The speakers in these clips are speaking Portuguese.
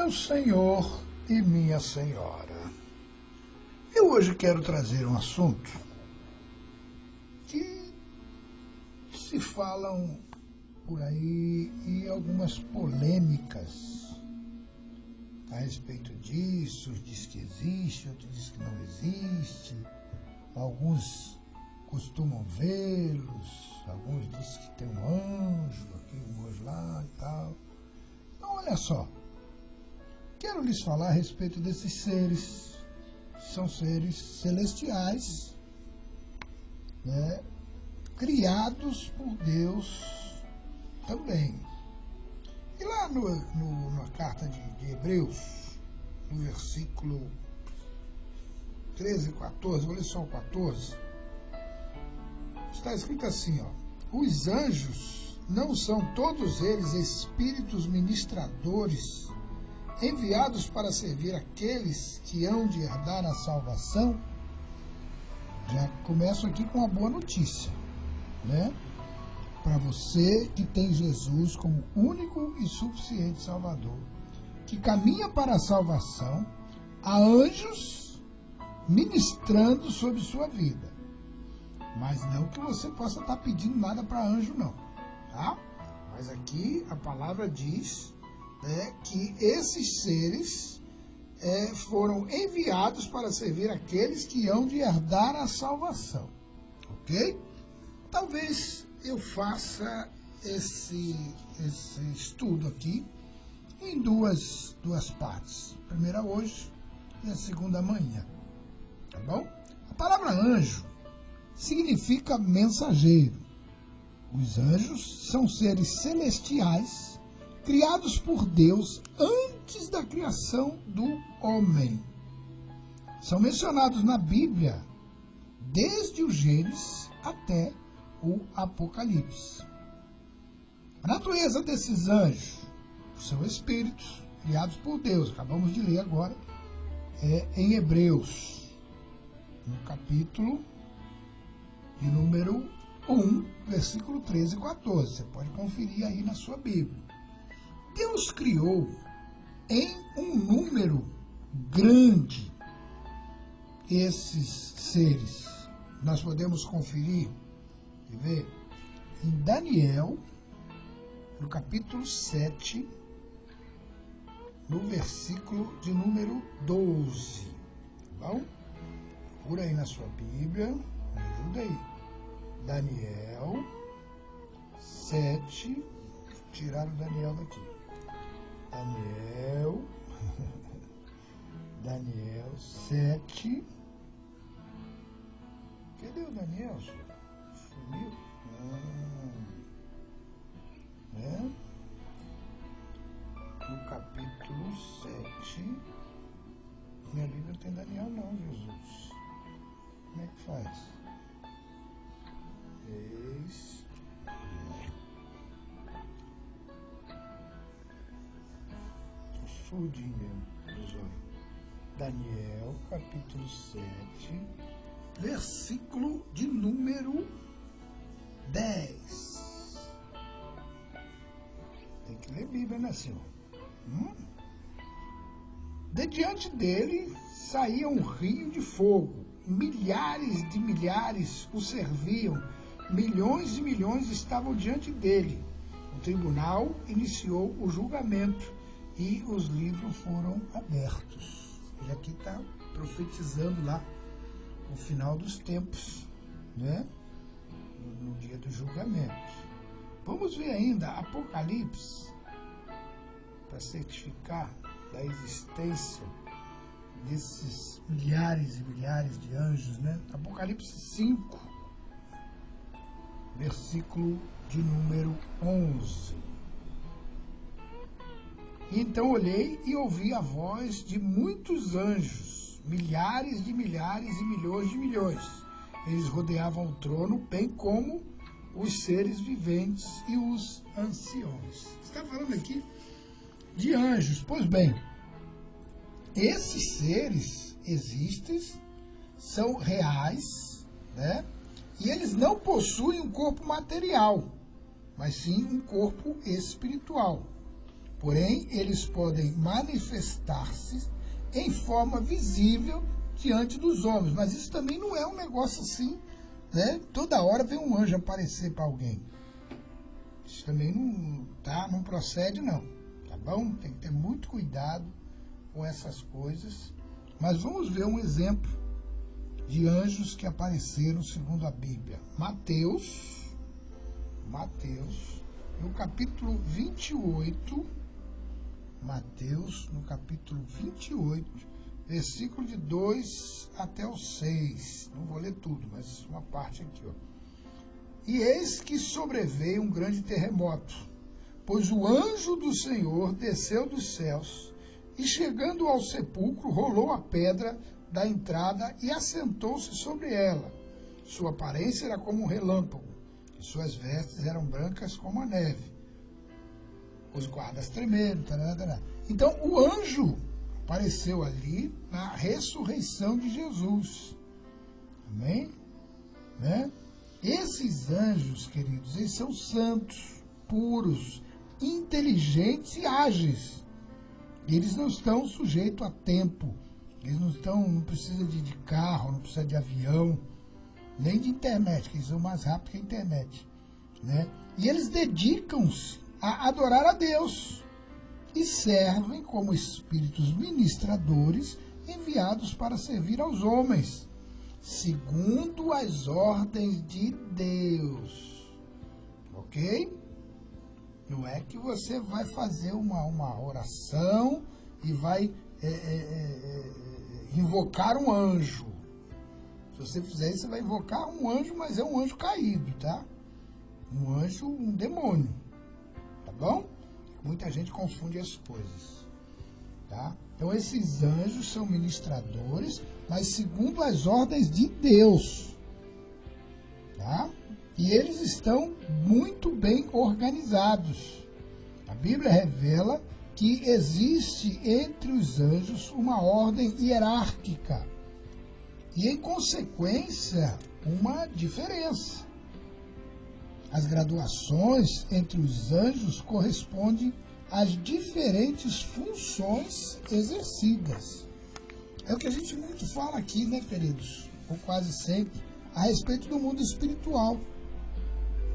Meu Senhor e minha Senhora, eu hoje quero trazer um assunto que se falam por aí e algumas polêmicas a respeito disso. Diz que existe, outros diz que não existe, alguns costumam vê-los, alguns dizem que tem um anjo aqui, um anjo lá e tal. Então, olha só, quero lhes falar a respeito desses seres. São seres celestiais, né, criados por Deus também. E lá na carta de Hebreus, no versículo 13 e 14, vou ler só o 14, está escrito assim, ó: os anjos não são todos eles espíritos ministradores, enviados para servir aqueles que hão de herdar a salvação? Já começo aqui com uma boa notícia, né? Para você que tem Jesus como único e suficiente Salvador, que caminha para a salvação, há anjos ministrando sobre sua vida. Mas não que você possa estar pedindo nada para anjo, não, tá? Mas aqui a palavra diz, né, que esses seres foram enviados para servir aqueles que hão de herdar a salvação, ok? Talvez eu faça esse estudo aqui em duas partes. A primeira hoje e a segunda amanhã, tá bom? A palavra anjo significa mensageiro. Os anjos são seres celestiais criados por Deus antes da criação do homem. São mencionados na Bíblia desde o Gênesis até o Apocalipse. A natureza desses anjos são espíritos criados por Deus. Acabamos de ler agora em Hebreus, no capítulo de número 1, versículo 13 e 14. Você pode conferir aí na sua Bíblia. Deus criou em um número grande esses seres. Nós podemos conferir e ver em Daniel, no capítulo 7, no versículo de número 12. Tá bom? Procura aí na sua Bíblia, me ajuda aí. Daniel 7, tirar o Daniel daqui. Daniel 7. Cadê o Daniel, senhor? Sumiu? No capítulo 7. Minha Bíblia não tem Daniel não, Jesus. Como é que faz? Tô surdinho mesmo dos olhos. Daniel, capítulo 7, versículo de número 10. Tem que ler Bíblia, né, senhor? De diante dele saía um rio de fogo. Milhares de milhares o serviam. Milhões e milhões estavam diante dele. O tribunal iniciou o julgamento e os livros foram abertos. Ele aqui está profetizando lá o final dos tempos, né? No dia do julgamento. Vamos ver ainda Apocalipse, para certificar da existência desses milhares e milhares de anjos, né? Apocalipse 5, versículo de número 11. Então olhei e ouvi a voz de muitos anjos, milhares de milhares e milhões de milhões. Eles rodeavam o trono, bem como os seres viventes e os anciões. Está falando aqui de anjos. Pois bem, esses seres existem, são reais, né? E eles não possuem um corpo material, mas sim um corpo espiritual. Porém, eles podem manifestar-se em forma visível diante dos homens. Mas isso também não é um negócio assim, né? Toda hora vem um anjo aparecer para alguém. Isso também não procede, não. Tá bom? Tem que ter muito cuidado com essas coisas. Mas vamos ver um exemplo de anjos que apareceram segundo a Bíblia. Mateus, no capítulo 28, Mateus, no capítulo 28, versículo de 2 até o 6. Não vou ler tudo, mas uma parte aqui, ó. E eis que sobreveio um grande terremoto, pois o anjo do Senhor desceu dos céus e, chegando ao sepulcro, rolou a pedra da entrada e assentou-se sobre ela. Sua aparência era como um relâmpago, e suas vestes eram brancas como a neve. Os guardas tremeram. Tarará. Então, o anjo apareceu ali na ressurreição de Jesus. Amém? Né? Esses anjos, queridos, eles são santos, puros, inteligentes e ágeis. Eles não estão sujeitos a tempo. Eles não precisam de carro, não precisam de avião, nem de internet, que eles são mais rápidos que a internet. Né? E eles dedicam-se a adorar a Deus e servem como espíritos ministradores enviados para servir aos homens, segundo as ordens de Deus. Ok? Não é que você vai fazer uma oração e vai invocar um anjo. Se você fizer isso, você vai invocar um anjo, mas é um anjo caído, tá? Um anjo, um demônio. Tá bom? Muita gente confunde as coisas. Tá? Então, esses anjos são ministradores, mas segundo as ordens de Deus. Tá? E eles estão muito bem organizados. A Bíblia revela que existe entre os anjos uma ordem hierárquica e, em consequência, uma diferença. As graduações entre os anjos correspondem às diferentes funções exercidas. É o que a gente muito fala aqui, né, queridos? Ou quase sempre, a respeito do mundo espiritual.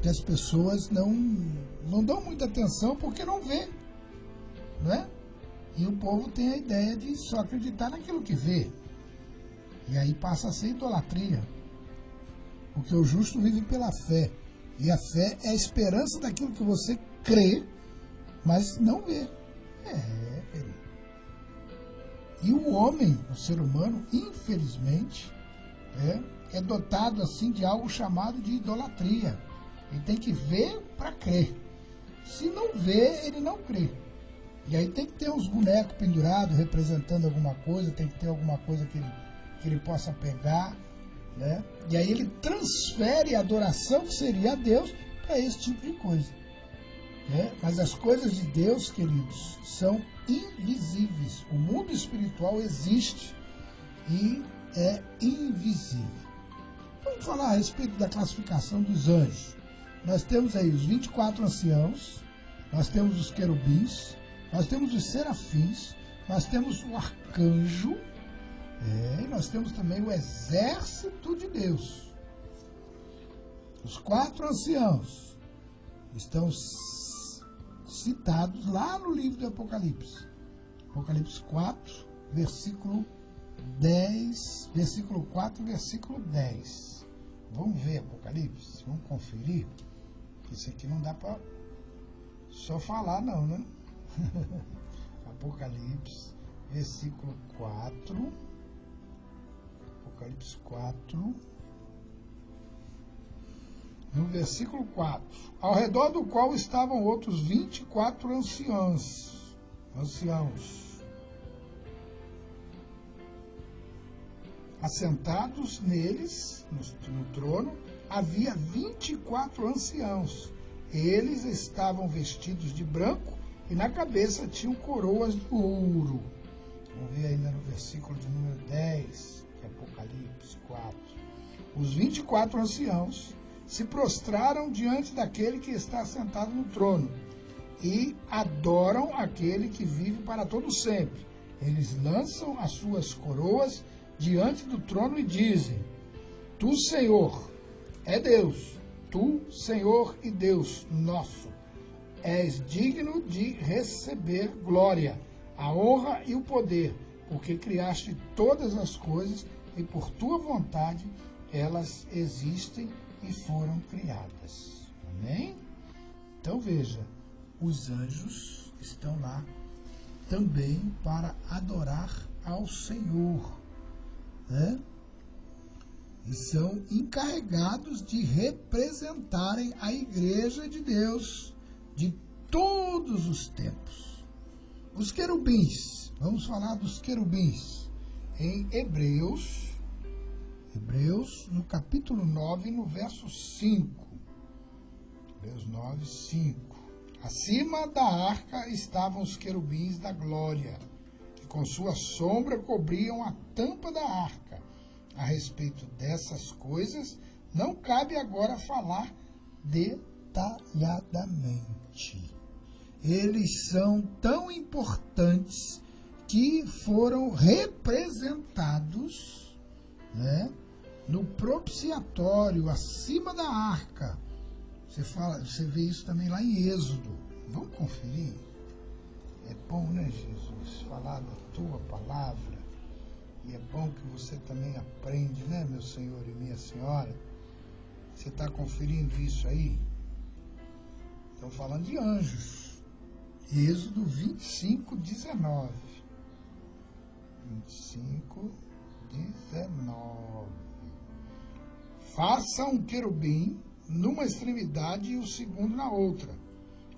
Que as pessoas não dão muita atenção porque não vê, né? E o povo tem a ideia de só acreditar naquilo que vê. E aí passa a ser idolatria. Porque o justo vive pela fé. E a fé é a esperança daquilo que você crê, mas não vê. Querido. E o homem, o ser humano, infelizmente, é dotado assim de algo chamado de idolatria. Ele tem que ver para crer. Se não vê, ele não crê. E aí tem que ter uns bonecos pendurados representando alguma coisa, tem que ter alguma coisa que ele possa pegar, né? E aí ele transfere a adoração que seria a Deus para esse tipo de coisa. Né? Mas as coisas de Deus, queridos, são invisíveis. O mundo espiritual existe e é invisível. Vamos falar a respeito da classificação dos anjos. Nós temos aí os 24 anciãos, nós temos os querubins, nós temos os serafins, nós temos o arcanjo, e nós temos também o exército de Deus. Os 4 anciãos estão citados lá no livro do Apocalipse. Apocalipse 4, versículo 10, versículo 4, versículo 10. Vamos ver Apocalipse, vamos conferir. Isso aqui não dá para só falar não, né? Apocalipse, versículo 4. Apocalipse 4. No versículo 4. Ao redor do qual estavam outros 24 anciãos. Assentados neles, no trono, havia 24 anciãos. Eles estavam vestidos de branco e na cabeça tinham coroas de ouro. Vamos ver ainda no versículo de número 10, de Apocalipse 4. Os 24 anciãos se prostraram diante daquele que está sentado no trono e adoram aquele que vive para todo sempre. Eles lançam as suas coroas diante do trono e dizem: Tu, Senhor, é Deus. Tu, Senhor e Deus nosso, és digno de receber glória, a honra e o poder, porque criaste todas as coisas e por tua vontade elas existem e foram criadas. Amém? Então veja, os anjos estão lá também para adorar ao Senhor, né? E são encarregados de representarem a Igreja de Deus de todos os tempos. Os querubins, vamos falar dos querubins em Hebreus, no capítulo 9, no verso 5. Hebreus 9, 5. Acima da arca estavam os querubins da glória, que com sua sombra cobriam a tampa da arca. A respeito dessas coisas, não cabe agora falar detalhadamente. Eles são tão importantes que foram representados, né, no propiciatório, acima da arca. Você vê isso também lá em Êxodo. Vamos conferir? É bom, né, Jesus, falar da tua palavra. E é bom que você também aprende, né, meu Senhor e minha Senhora? Você está conferindo isso aí? Estão falando de anjos. Êxodo 25, 19. 25, 19. Faça um querubim numa extremidade e o segundo na outra,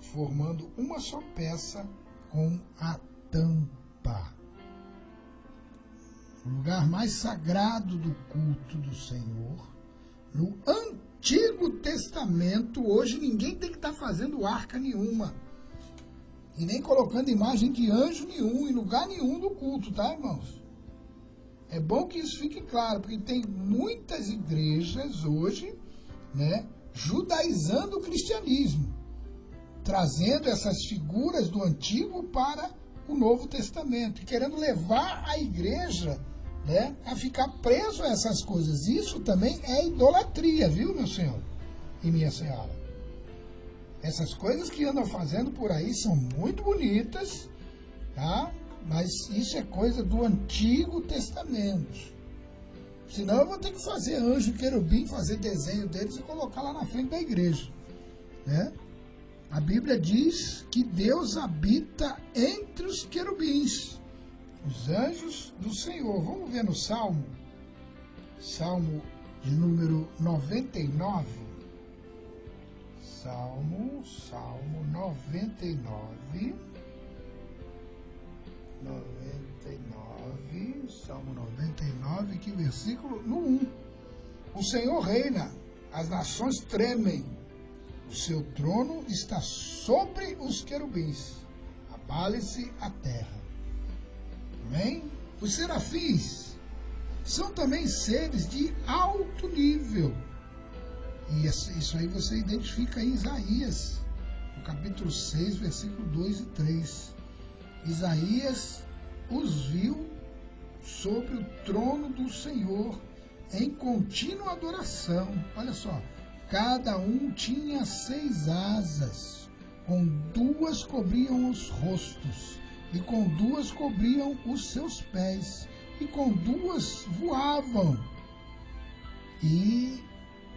formando uma só peça com a tampa. O lugar mais sagrado do culto do Senhor, no Antigo Testamento, hoje ninguém tem que estar fazendo arca nenhuma, e nem colocando imagem de anjo nenhum, em lugar nenhum do culto, tá, irmãos? É bom que isso fique claro, porque tem muitas igrejas hoje, né, judaizando o cristianismo, trazendo essas figuras do Antigo para o Novo Testamento, e querendo levar a igreja, né, a ficar preso a essas coisas. Isso também é idolatria, viu, meu senhor e minha senhora? Essas coisas que andam fazendo por aí são muito bonitas, tá? Mas isso é coisa do Antigo Testamento. Senão eu vou ter que fazer anjo, querubim, fazer desenho deles e colocar lá na frente da igreja, né? A Bíblia diz que Deus habita entre os querubins, os anjos do Senhor. Vamos ver no Salmo de número 99. Salmo 99. Salmo 99, que versículo no 1. O Senhor reina, as nações tremem. O seu trono está sobre os querubins. Abale-se a terra. Amém? Os serafins são também seres de alto nível. E isso aí você identifica em Isaías, no capítulo 6, versículo 2 e 3. Isaías os viu sobre o trono do Senhor em contínua adoração. Olha só. Cada um tinha 6 asas, com 2 cobriam os rostos, e com 2 cobriam os seus pés, e com 2 voavam, e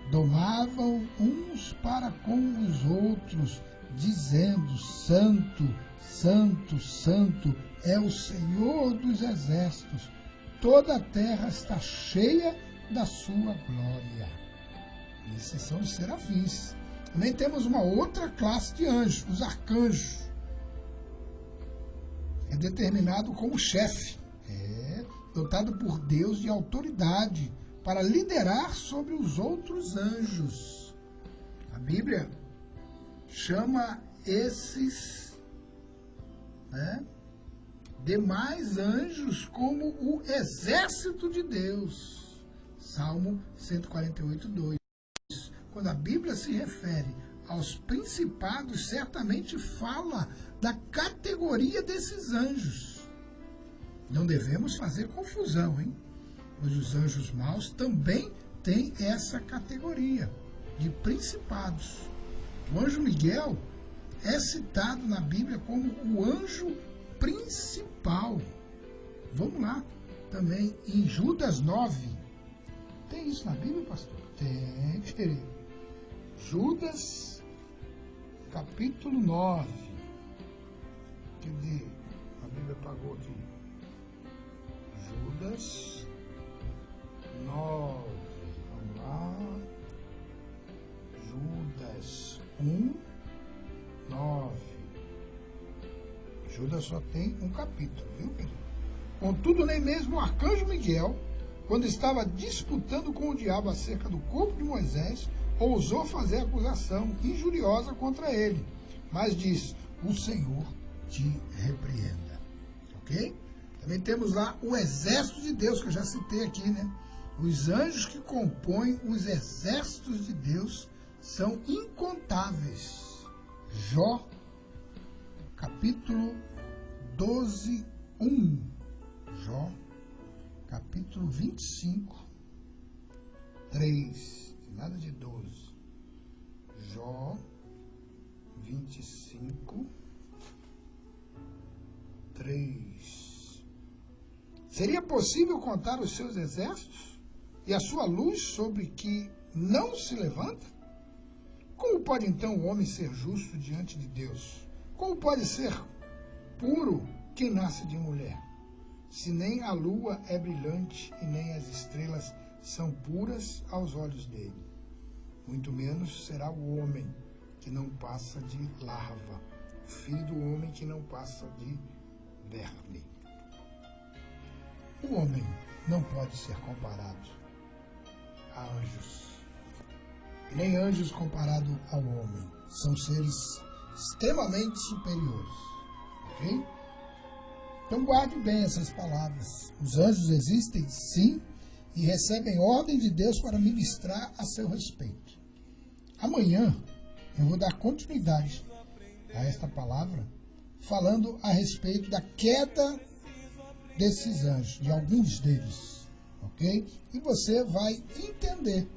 domavam uns para com os outros, dizendo: Santo, Santo, Santo é o Senhor dos exércitos, toda a terra está cheia da sua glória. Esses são os serafins. Também temos uma outra classe de anjos, os arcanjos. É determinado como chefe, dotado por Deus de autoridade para liderar sobre os outros anjos. A Bíblia chama esses, demais anjos como o exército de Deus. Salmo 148, 2. Quando a Bíblia se refere aos principados, certamente fala da categoria desses anjos. Não devemos fazer confusão, hein? Pois os anjos maus também têm essa categoria de principados. O anjo Miguel é citado na Bíblia como o anjo principal. Vamos lá, também em Judas 9. Tem isso na Bíblia, pastor? Tem, querido. Judas, capítulo 9. Cadê? A Bíblia apagou aqui. Judas 9. Vamos lá. Judas 1, 9. Judas só tem um capítulo, viu, querido? Contudo, nem mesmo o arcanjo Miguel, quando estava disputando com o diabo acerca do corpo de Moisés, ousou fazer acusação injuriosa contra ele, mas diz: o Senhor te repreenda. Ok? Também temos lá o exército de Deus, que eu já citei aqui, né? Os anjos que compõem os exércitos de Deus são incontáveis. Jó, capítulo 12, 1. Jó, capítulo 25, 3. Nada de 12. Jó, 25, 3. Seria possível contar os seus exércitos e a sua luz sobre que não se levanta? Como pode então o homem ser justo diante de Deus? Como pode ser puro quem nasce de mulher? Se nem a lua é brilhante e nem as estrelas são puras aos olhos dele. Muito menos será o homem que não passa de larva, o filho do homem que não passa de verme. O homem não pode ser comparado a anjos, e nem anjos comparado ao homem. São seres extremamente superiores. Ok? Então guarde bem essas palavras. Os anjos existem, sim, e recebem ordem de Deus para ministrar a seu respeito. Amanhã eu vou dar continuidade a esta palavra, falando a respeito da queda desses anjos, de alguns deles, ok? E você vai entender,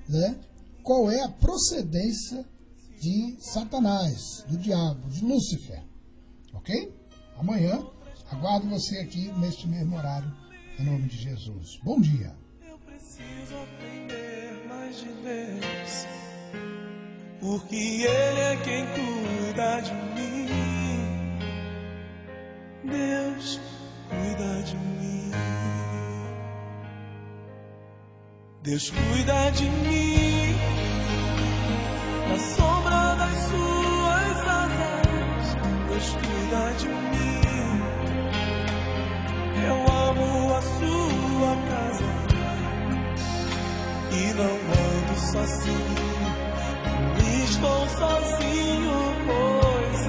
né, qual é a procedência de Satanás, do diabo, de Lúcifer, ok? Amanhã aguardo você aqui neste mesmo horário, em nome de Jesus. Bom dia. Eu preciso aprender mais de Deus, porque Ele é quem cuida de mim. Deus cuida de mim. Deus cuida de mim. Na sombra das suas asas, Deus cuida de mim. Eu amo a sua casa e não ando sozinho. Não estou sozinho, pois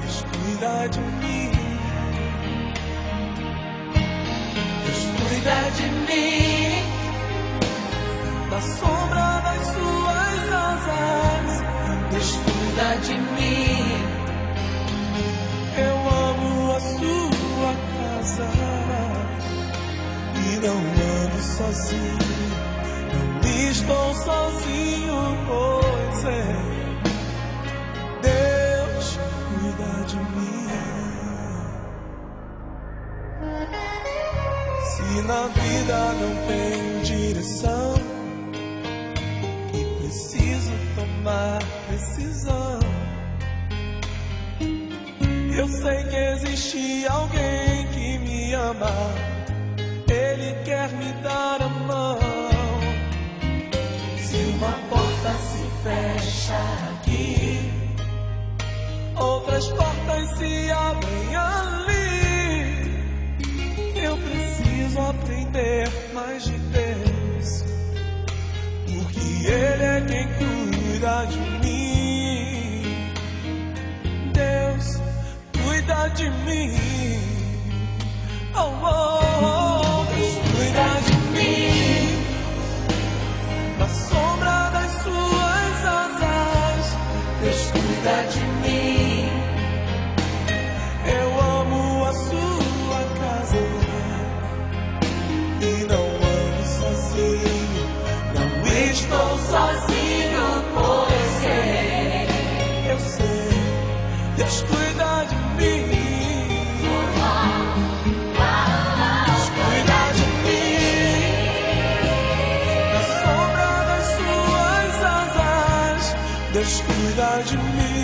Deus cuida de mim. Deus cuida de mim. Na sombra das suas asas, Deus cuida de mim. Eu amo a sua casa e não ando sozinho. Não estou sozinho, pois Deus cuida de mim. Se na vida não tenho direção e preciso tomar decisão, eu sei que existe alguém que me ama. Ele quer me dar a mão. Se uma porta se fecha aqui, outras portas se abrem ali. Eu preciso aprender mais de Deus, porque Ele é quem cuida de mim. Deus cuida de mim. Oh, oh, Deus cuida de mim. Na sombra das estou sozinho por eu sei. Eu sei, Deus cuida de mim. Deus cuida de mim. Na sombra das suas asas, Deus cuida de mim.